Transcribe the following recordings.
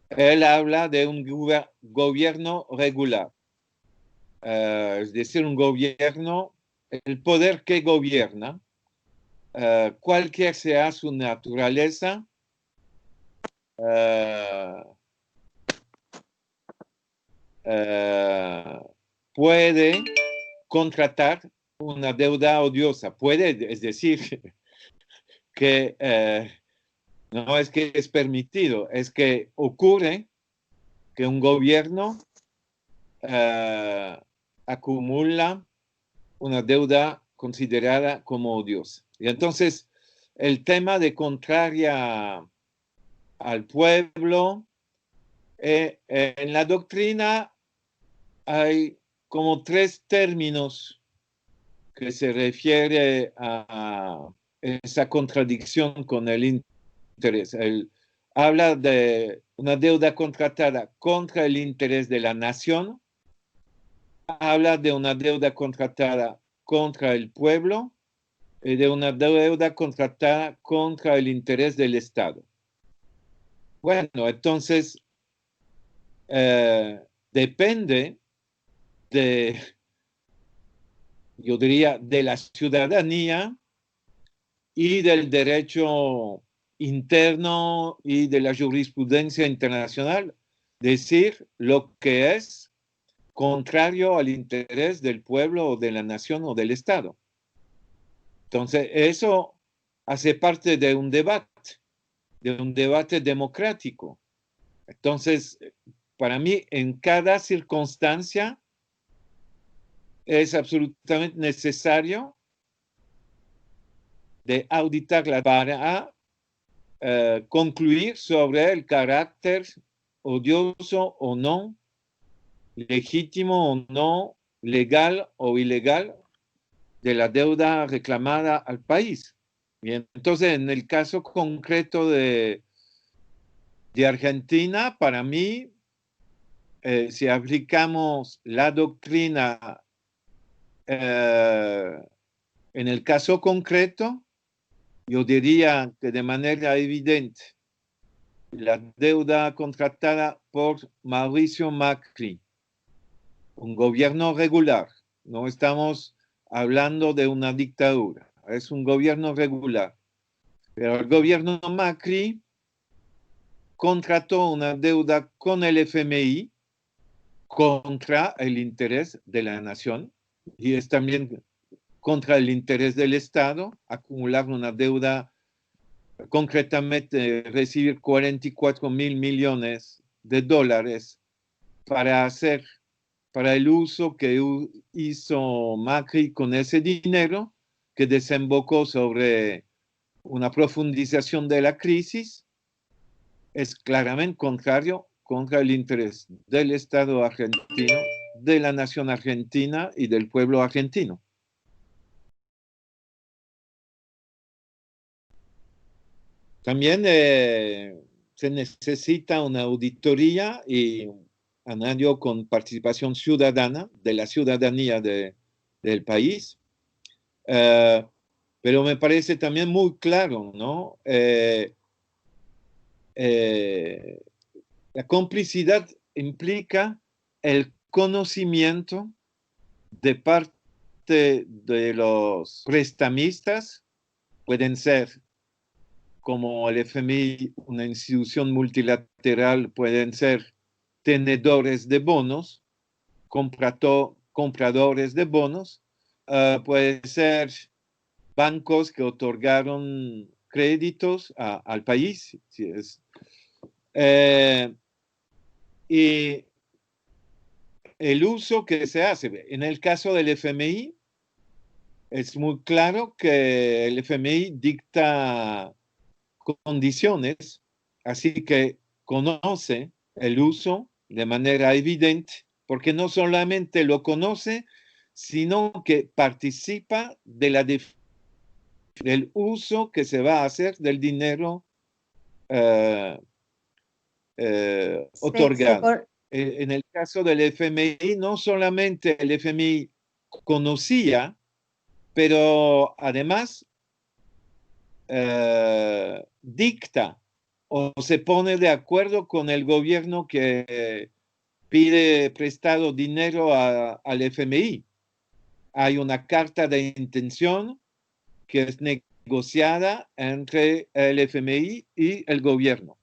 él habla de un gobierno regular, es decir, un gobierno, el poder que gobierna, cualquier sea su naturaleza, uh, puede contratar una deuda odiosa. Puede, es decir, que no es que es permitido, es que ocurre que un gobierno acumula una deuda considerada como odiosa. Y entonces, el tema de contraria al pueblo, en la doctrina hay como tres términos que se refiere a esa contradicción con el interés. Habla de una deuda contratada contra el interés de la nación, habla de una deuda contratada contra el pueblo y de una deuda contratada contra el interés del Estado. Bueno, entonces depende de, yo diría, de la ciudadanía y del derecho interno y de la jurisprudencia internacional, decir lo que es contrario al interés del pueblo o de la nación o del Estado. Entonces, eso hace parte de un debate democrático. Entonces, para mí, en cada circunstancia es absolutamente necesario de auditarla para concluir sobre el carácter odioso o no, legítimo o no, legal o ilegal de la deuda reclamada al país. Y entonces, en el caso concreto de Argentina, para mí, si aplicamos la doctrina en el caso concreto, yo diría que de manera evidente la deuda contratada por Mauricio Macri, un gobierno regular, no estamos hablando de una dictadura, es un gobierno regular, pero el gobierno Macri contrató una deuda con el FMI contra el interés de la nación y es también contra el interés del Estado, acumular una deuda, concretamente recibir 44.000 millones de dólares para el uso que hizo Macri con ese dinero, que desembocó sobre una profundización de la crisis, es claramente contrario contra el interés del Estado argentino, de la nación argentina y del pueblo argentino. También se necesita una auditoría y un análisis con participación ciudadana de la ciudadanía del país. Pero me parece también muy claro, ¿no? La complicidad implica el conocimiento de parte de los prestamistas, pueden ser como el FMI, una institución multilateral, pueden ser tenedores de bonos, compradores de bonos, puede ser bancos que otorgaron créditos al país. Si es, y el uso que se hace, en el caso del FMI, es muy claro que el FMI dicta condiciones, así que conoce el uso de manera evidente, porque no solamente lo conoce, sino que participa del uso que se va a hacer del dinero otorgado. En el caso del FMI, no solamente el FMI conocía, pero además dicta o se pone de acuerdo con el gobierno que pide prestado dinero al FMI. Hay una carta de intención que es negociada entre el FMI y el gobierno.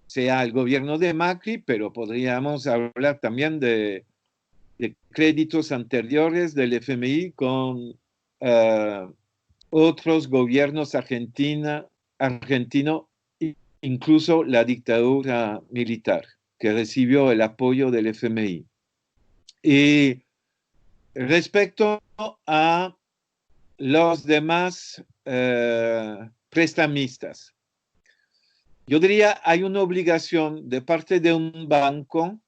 Sea el gobierno de Macri, pero podríamos hablar también de créditos anteriores del FMI con otros gobiernos argentino, incluso la dictadura militar, que recibió el apoyo del FMI. Y respecto a los demás prestamistas, yo diría hay una obligación de parte de un banco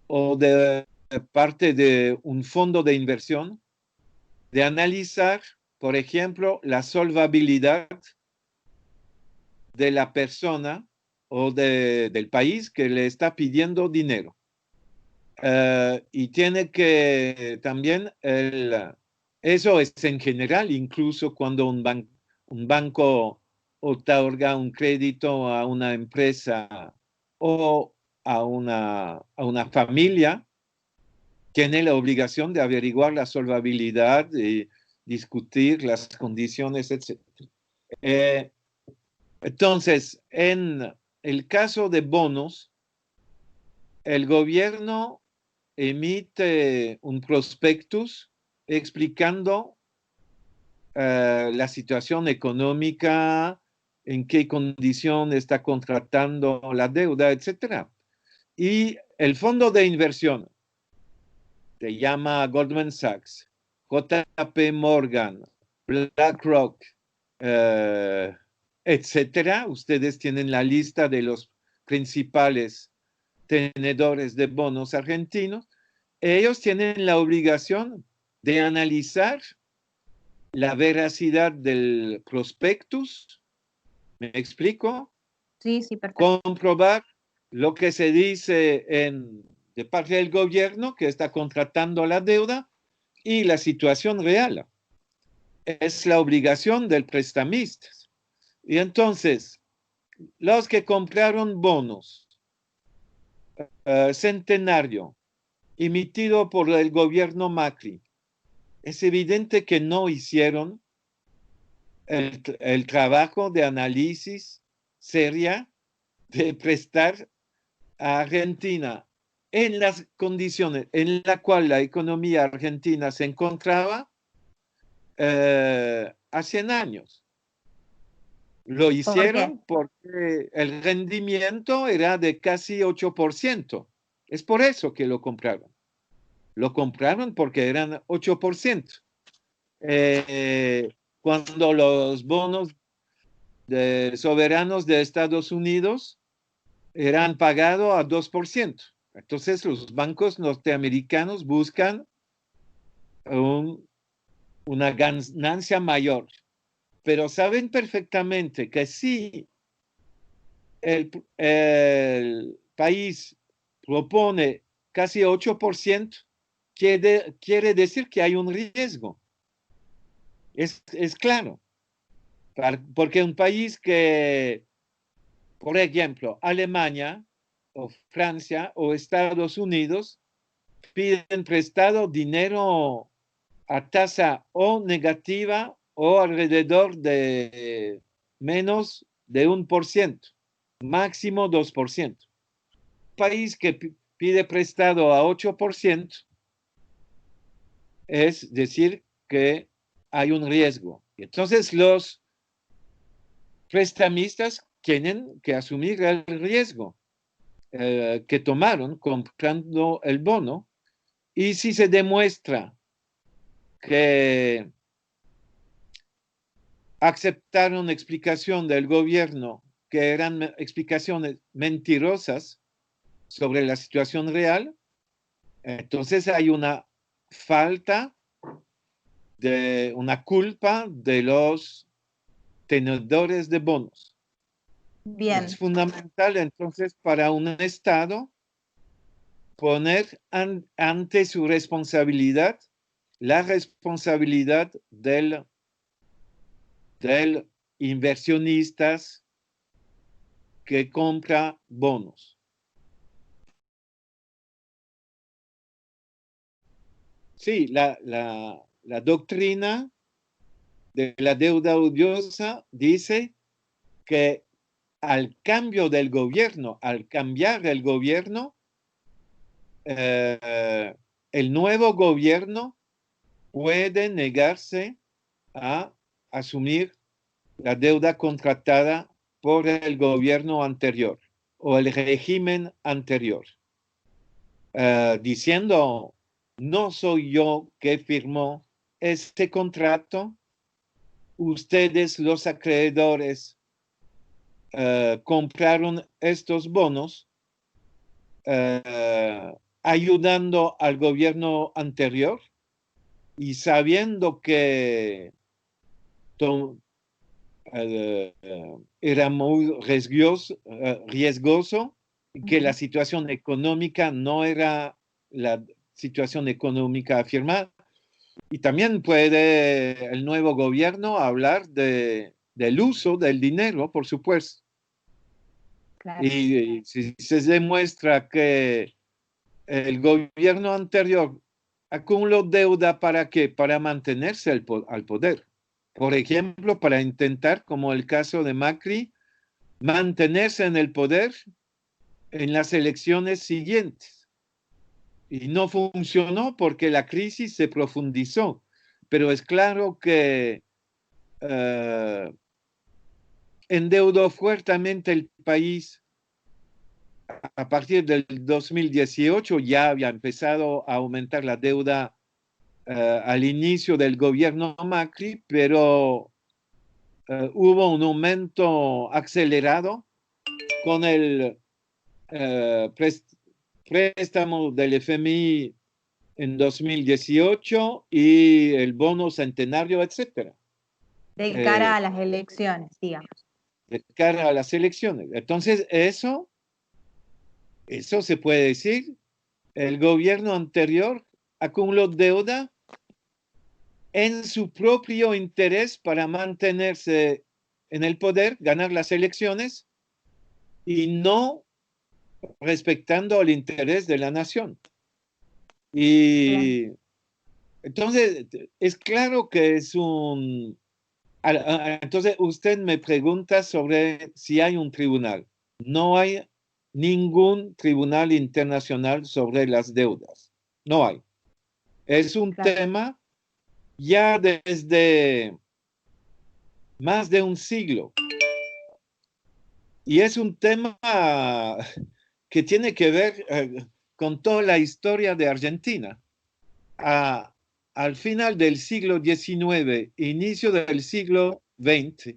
o de parte de un fondo de inversión de analizar, por ejemplo, la solvabilidad de la persona o del país que le está pidiendo dinero. Y tiene que también, eso es en general, incluso cuando un banco otorga un crédito a una empresa o a una familia, tiene la obligación de averiguar la solvabilidad y discutir las condiciones, etc. Entonces, en el caso de bonos, el gobierno emite un prospectus explicando la situación económica, en qué condición está contratando la deuda, etc. Y el fondo de inversión se llama Goldman Sachs, JP Morgan, BlackRock, etcétera. Ustedes tienen la lista de los principales tenedores de bonos argentinos. Ellos tienen la obligación de analizar la veracidad del prospectus, ¿me explico? Sí, sí, perfecto. Comprobar lo que se dice de parte del gobierno que está contratando la deuda y la situación real. Es la obligación del prestamista. Y entonces, los que compraron bonos centenario emitido por el gobierno Macri, es evidente que no hicieron el trabajo de análisis seria de prestar a Argentina en las condiciones en las cuales la economía argentina se encontraba a 100 años. Lo ¿Por qué? hicieron porque el rendimiento era de casi 8%. Es por eso que lo compraron. Lo compraron porque eran 8%. Cuando los bonos soberanos de Estados Unidos eran pagados a 2%. Entonces los bancos norteamericanos buscan una ganancia mayor, pero saben perfectamente que si el país propone casi 8%, quiere decir que hay un riesgo. Es claro, porque un país que, por ejemplo, Alemania o Francia o Estados Unidos piden prestado dinero a tasa o negativa o alrededor de menos de 1%, máximo 2%. Un país que pide prestado a 8%, es decir, que hay un riesgo. Entonces los prestamistas tienen que asumir el riesgo que tomaron comprando el bono, y si se demuestra que aceptaron explicación del gobierno que eran explicaciones mentirosas sobre la situación real, entonces hay una falta de una culpa de los tenedores de bonos. Es Bien, fundamental entonces para un Estado poner ante su responsabilidad la responsabilidad del inversionistas que compra bonos. Sí, la doctrina de la deuda odiosa dice que al cambio del gobierno, al cambiar el gobierno, el nuevo gobierno puede negarse a asumir la deuda contratada por el gobierno anterior o el régimen anterior, diciendo, no soy yo que firmó este contrato, ustedes los acreedores compraron estos bonos ayudando al gobierno anterior y sabiendo que era muy riesgoso, que la situación económica no era la situación económica afirmada. Y también puede el nuevo gobierno hablar del uso del dinero, por supuesto. Claro. Y si se demuestra que el gobierno anterior acumuló deuda, ¿para qué? Para mantenerse al poder. Por ejemplo, para intentar, como el caso de Macri, mantenerse en el poder en las elecciones siguientes. Y no funcionó porque la crisis se profundizó. Pero es claro que endeudó fuertemente el país. A partir del 2018 ya había empezado a aumentar la deuda al inicio del gobierno Macri, pero hubo un aumento acelerado con el préstamo del FMI en 2018 y el bono centenario, etcétera. De cara a las elecciones, digamos. De cara a las elecciones. Entonces, eso se puede decir, el gobierno anterior acumuló deuda en su propio interés para mantenerse en el poder, ganar las elecciones y no respetando el interés de la nación. Y entonces es claro que es un... Entonces usted me pregunta sobre si hay un tribunal. No hay ningún tribunal internacional sobre las deudas. No hay. Es un tema ya desde más de un siglo. Y es un tema que tiene que ver con toda la historia de Argentina. Al final del siglo XIX, inicio del siglo XX,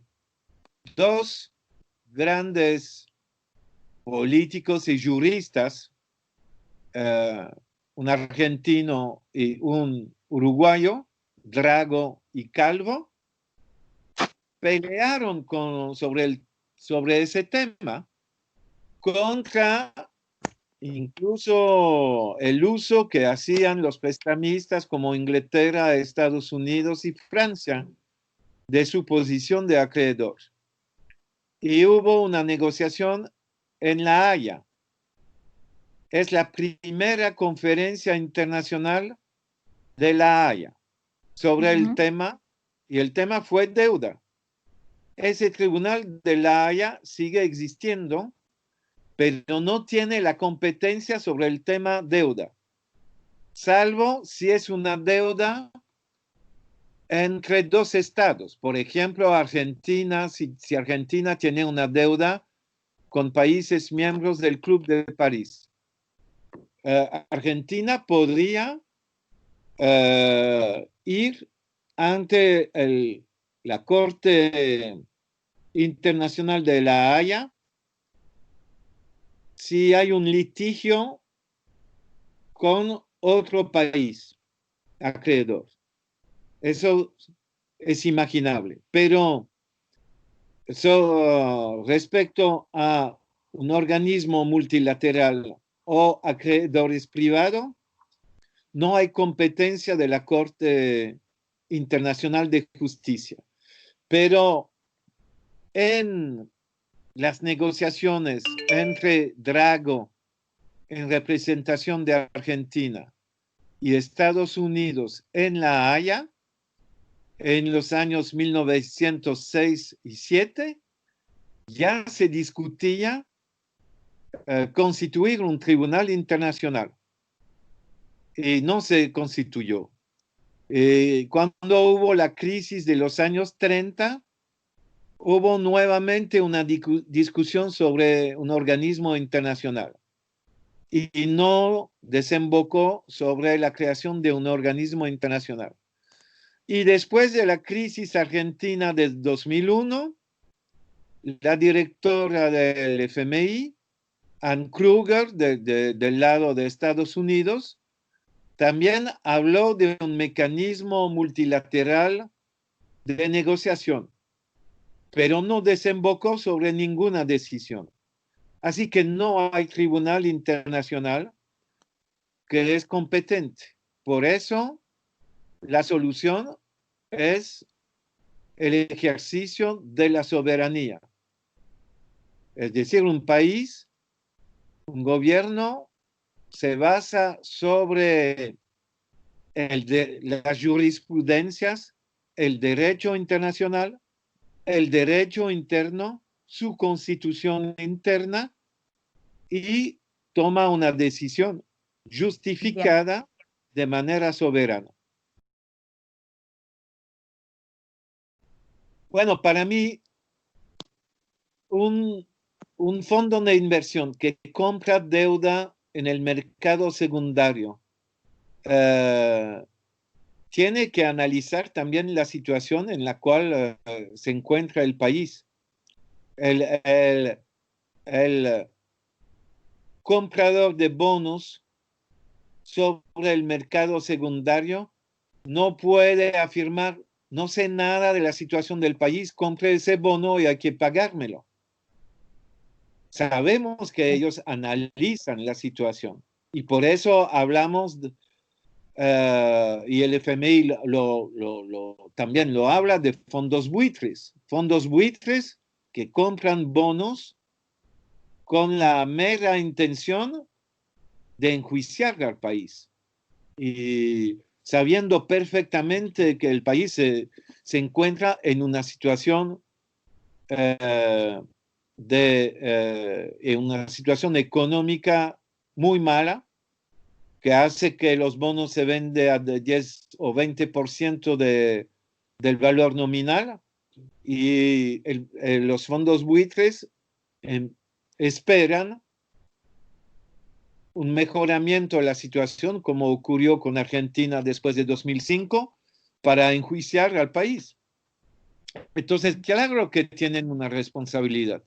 dos grandes políticos y juristas, un argentino y un uruguayo, Drago y Calvo, pelearon sobre ese tema contra incluso el uso que hacían los prestamistas como Inglaterra, Estados Unidos y Francia de su posición de acreedor. Y hubo una negociación en La Haya. Es la primera conferencia internacional de La Haya sobre el tema, y el tema fue deuda. Ese tribunal de La Haya sigue existiendo, pero no tiene la competencia sobre el tema deuda, salvo si es una deuda entre dos estados. Por ejemplo, Argentina, si Argentina tiene una deuda con países miembros del Club de París. Argentina podría ir ante la Corte Internacional de La Haya si hay un litigio con otro país acreedor. Eso es imaginable, pero respecto a un organismo multilateral o acreedores privados, no hay competencia de la Corte Internacional de Justicia. Pero en las negociaciones entre Drago, en representación de Argentina, y Estados Unidos en La Haya, en los años 1906 y 7, ya se discutía constituir un tribunal internacional. Y no se constituyó. Cuando hubo la crisis de los años 30, hubo nuevamente una discusión sobre un organismo internacional y no desembocó sobre la creación de un organismo internacional. Y después de la crisis argentina del 2001, la directora del FMI, Ann Kruger, del lado de Estados Unidos, también habló de un mecanismo multilateral de negociación, pero no desembocó sobre ninguna decisión. Así que no hay tribunal internacional que es competente. Por eso, la solución es el ejercicio de la soberanía. Es decir, un país, un gobierno, se basa sobre las jurisprudencias, el derecho internacional, el derecho interno, su constitución interna, y toma una decisión justificada de manera soberana. Bueno, para mí, un fondo de inversión que compra deuda en el mercado secundario tiene que analizar también la situación en la cual se encuentra el país. El comprador de bonos sobre el mercado secundario no puede afirmar, no sé nada de la situación del país, compré ese bono y hay que pagármelo. Sabemos que ellos analizan la situación y por eso hablamos, y el FMI también lo habla, de fondos buitres que compran bonos con la mera intención de enjuiciar al país y sabiendo perfectamente que el país se encuentra en una situación una situación económica muy mala, que hace que los bonos se venden a 10 o 20% del valor nominal, y los fondos buitres esperan un mejoramiento de la situación, como ocurrió con Argentina después de 2005, para enjuiciar al país. Entonces, claro que tienen una responsabilidad.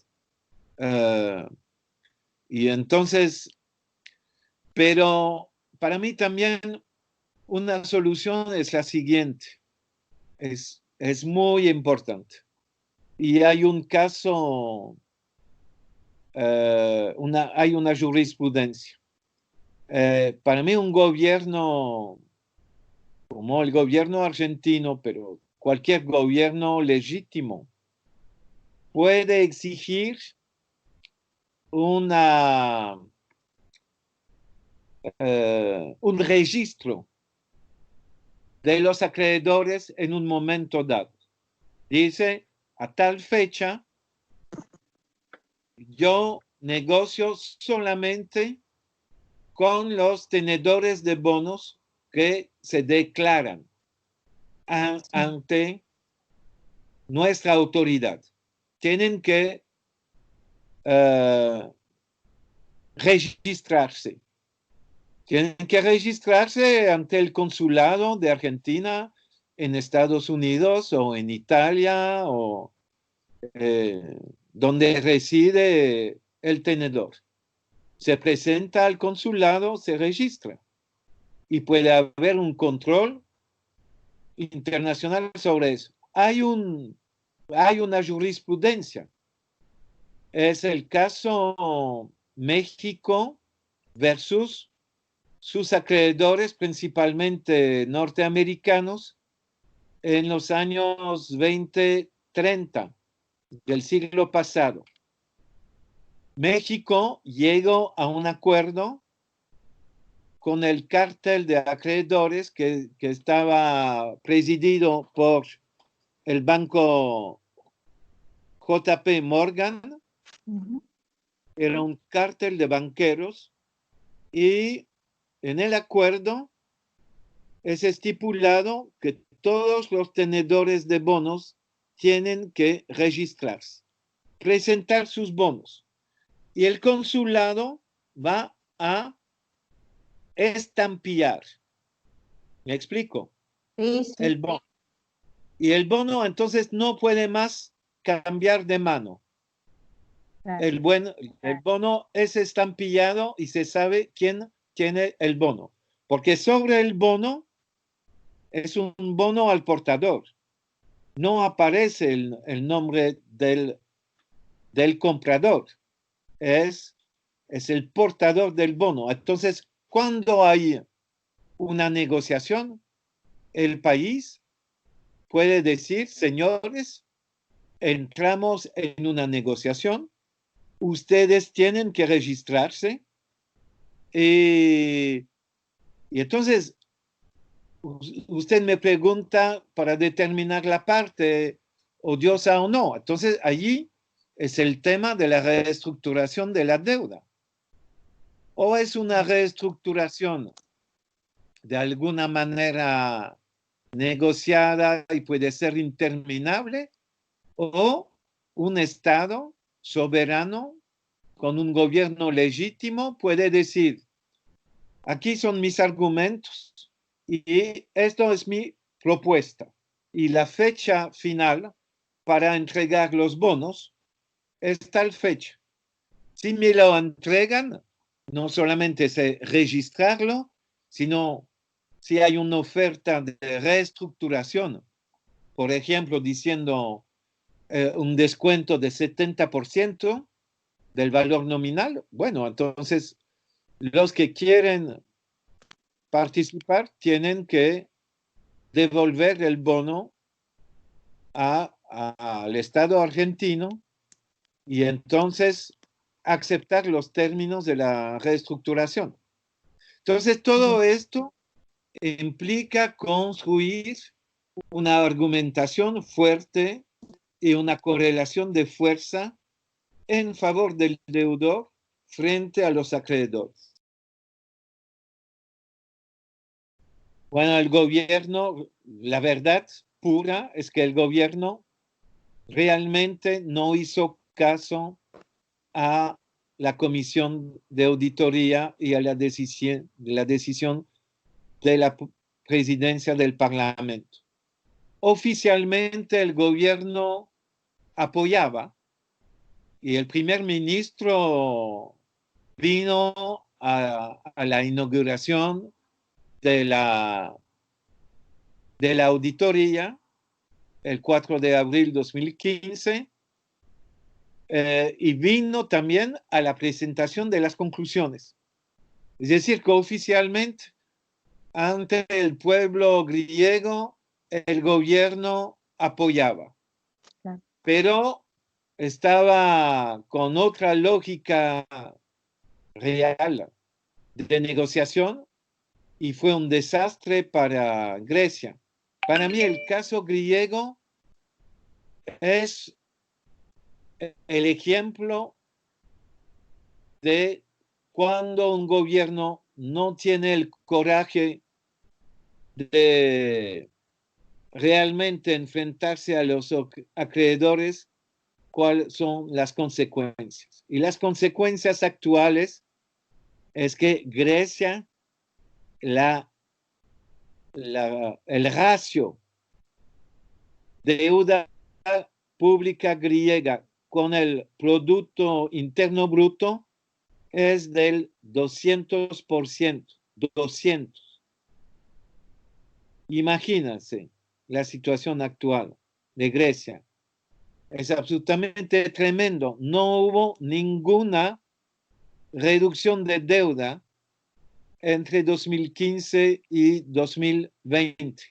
Y entonces, pero para mí también una solución es la siguiente. Es muy importante. Y hay un caso, hay una jurisprudencia. Para mí un gobierno como el gobierno argentino, pero cualquier gobierno legítimo, puede exigir un registro de los acreedores en un momento dado. Dice, a tal fecha, yo negocio solamente con los tenedores de bonos que se declaran ante nuestra autoridad. Tienen que registrarse. Tienen que registrarse ante el consulado de Argentina en Estados Unidos o en Italia o donde reside el tenedor. Se presenta al consulado, se registra y puede haber un control internacional sobre eso. Hay una jurisprudencia. Es el caso México versus sus acreedores, principalmente norteamericanos, en los años 20, 30 del siglo pasado. México llegó a un acuerdo con el cártel de acreedores que estaba presidido por el banco JP Morgan. Era un cártel de banqueros y en el acuerdo es estipulado que todos los tenedores de bonos tienen que registrarse, presentar sus bonos. Y el consulado va a estampillar. ¿Me explico? Sí, sí. El bono. Y el bono entonces no puede más cambiar de mano. Claro. El bono es estampillado y se sabe quién tiene el bono. Porque sobre el bono es un bono al portador. No aparece el nombre del comprador. Es el portador del bono. Entonces, cuando hay una negociación, el país puede decir, señores, entramos en una negociación, ustedes tienen que registrarse y entonces usted me pregunta para determinar la parte odiosa o no. Entonces allí es el tema de la reestructuración de la deuda. O es una reestructuración de alguna manera negociada y puede ser interminable, o un Estado soberano con un gobierno legítimo puede decir, aquí son mis argumentos y esto es mi propuesta. Y la fecha final para entregar los bonos es tal fecha. Si me lo entregan, no solamente es registrarlo, sino si hay una oferta de reestructuración, por ejemplo, diciendo un descuento de 70% del valor nominal, bueno, entonces los que quieren participar tienen que devolver el bono al Estado argentino y entonces aceptar los términos de la reestructuración. Entonces, todo esto implica construir una argumentación fuerte y una correlación de fuerza en favor del deudor frente a los acreedores. Bueno, el gobierno, la verdad pura es que el gobierno realmente no hizo caso a la comisión de auditoría y a la decisión de la presidencia del Parlamento. Oficialmente el gobierno apoyaba y el primer ministro vino a la inauguración de la auditoría el 4 de abril de 2015 y vino también a la presentación de las conclusiones. Es decir, que oficialmente ante el pueblo griego el gobierno apoyaba, pero estaba con otra lógica real de negociación y fue un desastre para Grecia. Para mí el caso griego es el ejemplo de cuando un gobierno no tiene el coraje de realmente enfrentarse a los acreedores, cuáles son las consecuencias. Y las consecuencias actuales es que Grecia, el ratio de deuda pública griega con el Producto Interno Bruto es del 200%. 200. Imagínense la situación actual de Grecia. Es absolutamente tremendo. No hubo ninguna reducción de deuda entre 2015 y 2020.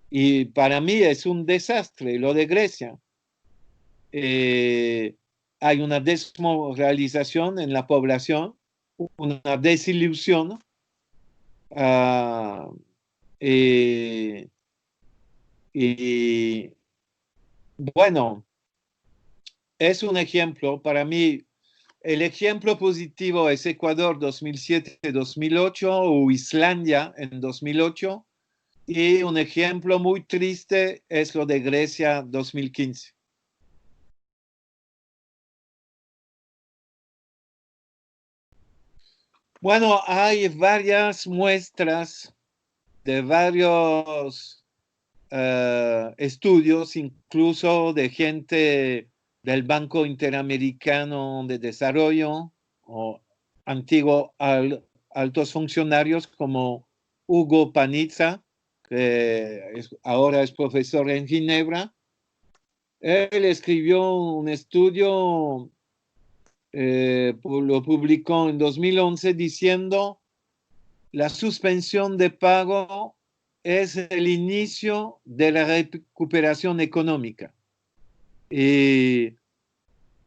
Y para mí es un desastre lo de Grecia. hay una desmoralización en la población, una desilusión. ah, y, y, bueno, es un ejemplo. Para mí, el ejemplo positivo es Ecuador 2007-2008 o Islandia en 2008. Y un ejemplo muy triste es lo de Grecia 2015. Bueno, hay varias muestras de varios estudios, incluso de gente del Banco Interamericano de Desarrollo o antiguos altos funcionarios como Hugo Panizza, que ahora es profesor en Ginebra. Él escribió un estudio, lo publicó en 2011 diciendo la suspensión de pago es el inicio de la recuperación económica. Y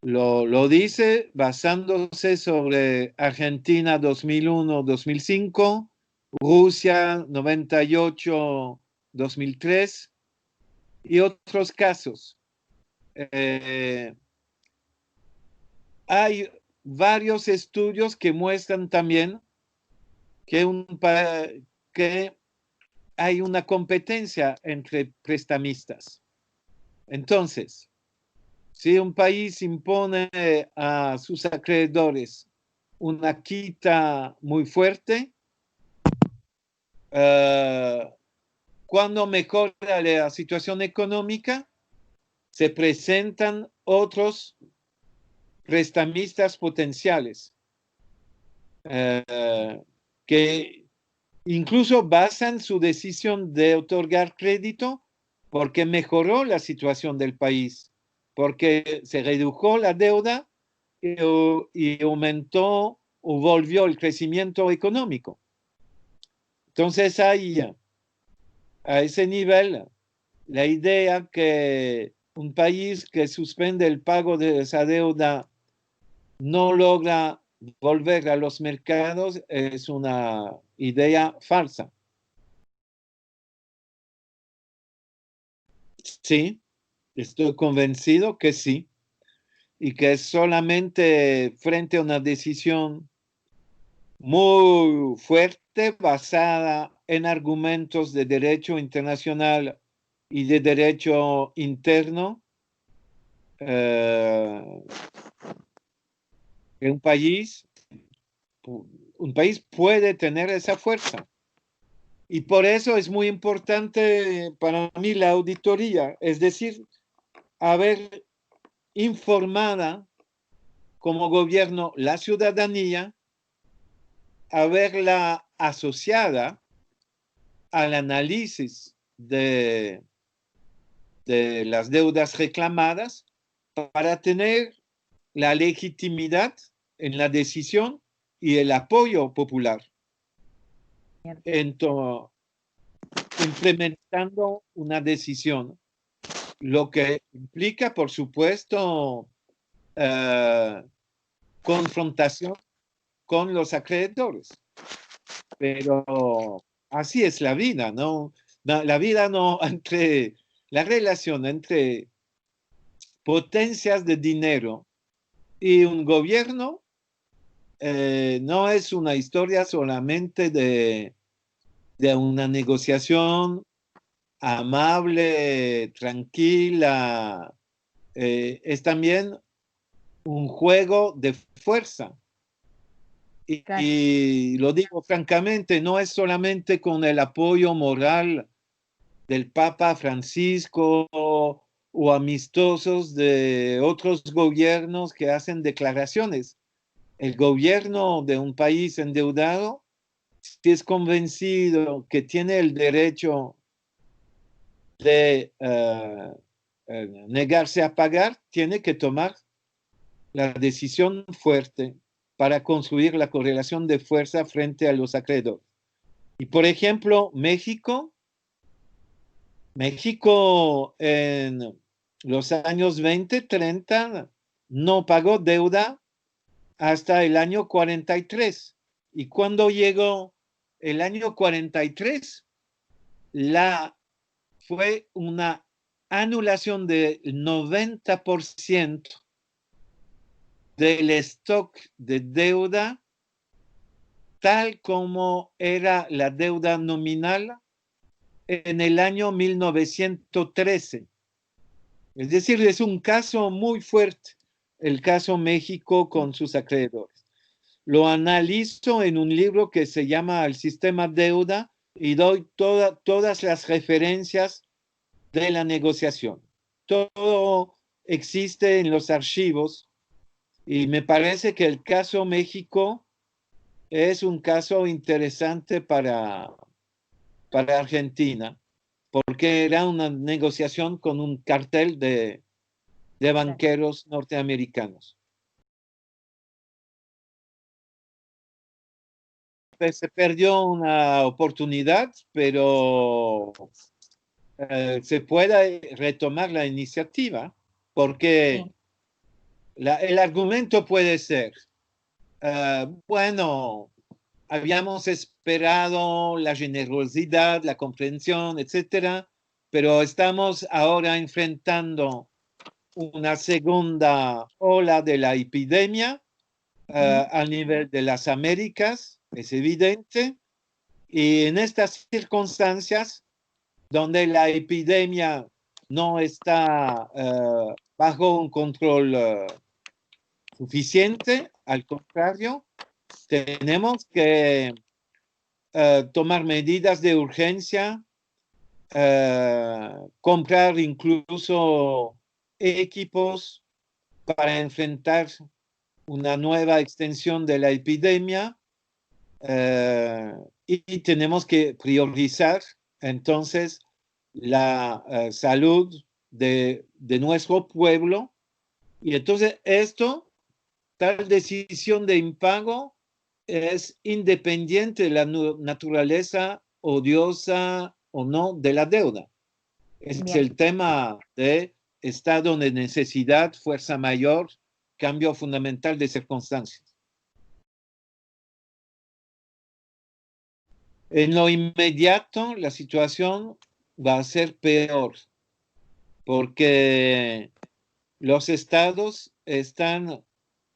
lo dice basándose sobre Argentina 2001-2005, Rusia 98-2003 y otros casos. Hay varios estudios que muestran también que hay una competencia entre prestamistas. Entonces, si un país impone a sus acreedores una quita muy fuerte, cuando mejora la situación económica, se presentan otros prestamistas potenciales que incluso basan su decisión de otorgar crédito porque mejoró la situación del país, porque se redujo la deuda y aumentó o volvió el crecimiento económico. Entonces ahí, a ese nivel, la idea que un país que suspende el pago de esa deuda no logra volver a los mercados es una idea falsa. Sí, estoy convencido que sí, y que es solamente frente a una decisión muy fuerte basada en argumentos de derecho internacional y de derecho interno, que un país puede tener esa fuerza. Y por eso es muy importante para mí la auditoría, es decir, haber informada como gobierno la ciudadanía, haberla asociada al análisis de las deudas reclamadas para tener la legitimidad en la decisión y el apoyo popular. Entonces, implementando una decisión, lo que implica, por supuesto, confrontación con los acreedores. Pero así es la vida, ¿no? La vida no, la relación entre potencias de dinero y un gobierno no es una historia solamente de una negociación amable, tranquila, es también un juego de fuerza. Y lo digo francamente, no es solamente con el apoyo moral del Papa Francisco o amistosos de otros gobiernos que hacen declaraciones. El gobierno de un país endeudado, si es convencido que tiene el derecho de negarse a pagar, tiene que tomar la decisión fuerte para construir la correlación de fuerza frente a los acreedores. Y por ejemplo, México en los años 20, 30 no pagó deuda hasta el año 43. Y cuando llegó el año 43, fue una anulación del 90% del stock de deuda, tal como era la deuda nominal en el año 1913. Es decir, es un caso muy fuerte, el caso México con sus acreedores. Lo analizo en un libro que se llama El sistema deuda y doy todas las referencias de la negociación. Todo existe en los archivos y me parece que el caso México es un caso interesante para Argentina, porque era una negociación con un cartel de banqueros norteamericanos. Se perdió una oportunidad, pero se puede retomar la iniciativa, porque Sí. el argumento puede ser, bueno, habíamos esperado la generosidad, la comprensión, etcétera, pero estamos ahora enfrentando una segunda ola de la epidemia a nivel de las Américas, es evidente, y en estas circunstancias donde la epidemia no está bajo un control suficiente, al contrario, tenemos que tomar medidas de urgencia, comprar incluso equipos para enfrentar una nueva extensión de la epidemia y tenemos que priorizar entonces la salud de nuestro pueblo. Y entonces tal decisión de impago es independiente de la naturaleza odiosa o no de la deuda. Es Bien. el tema de estado de necesidad, fuerza mayor, cambio fundamental de circunstancias. En lo inmediato, la situación va a ser peor, porque los estados están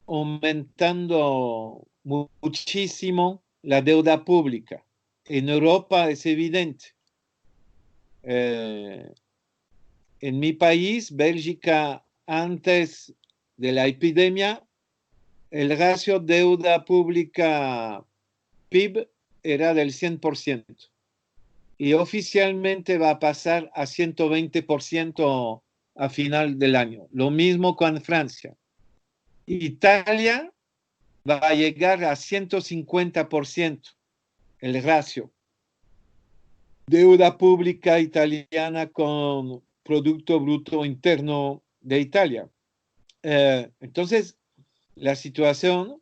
aumentando muchísimo la deuda pública. En Europa es evidente. En mi país, Bélgica, antes de la epidemia, el ratio deuda pública PIB era del 100% y oficialmente va a pasar a 120% a final del año. Lo mismo con Francia. Italia va a llegar a 150% el ratio. Deuda pública italiana con Producto Bruto Interno de Italia. Entonces, la situación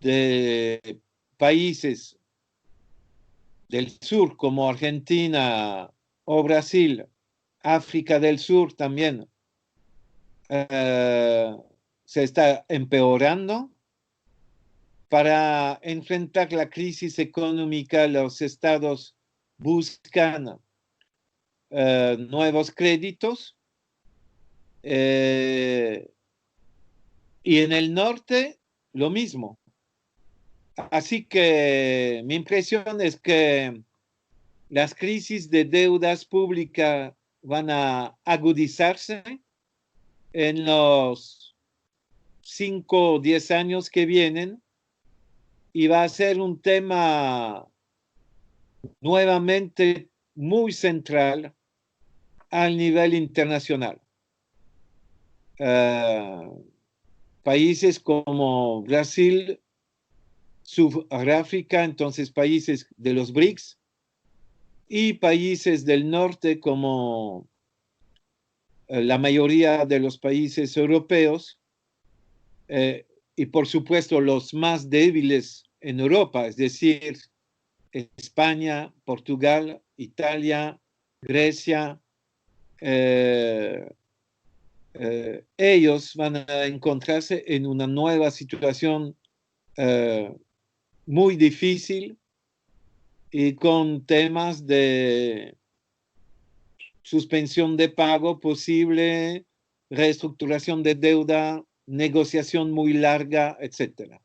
de países del sur como Argentina o Brasil, África del Sur también, se está empeorando. Para enfrentar la crisis económica, los estados buscan nuevos créditos y en el norte lo mismo. Así que mi impresión es que las crisis de deudas públicas van a agudizarse en los 5 o 10 años que vienen y va a ser un tema nuevamente muy central al nivel internacional. Países como Brasil, Sudáfrica, entonces países de los BRICS, y países del norte como la mayoría de los países europeos, y por supuesto los más débiles en Europa, es decir, España, Portugal, Italia, Grecia, ellos van a encontrarse en una nueva situación muy difícil y con temas de suspensión de pago posible, reestructuración de deuda, negociación muy larga, etcétera.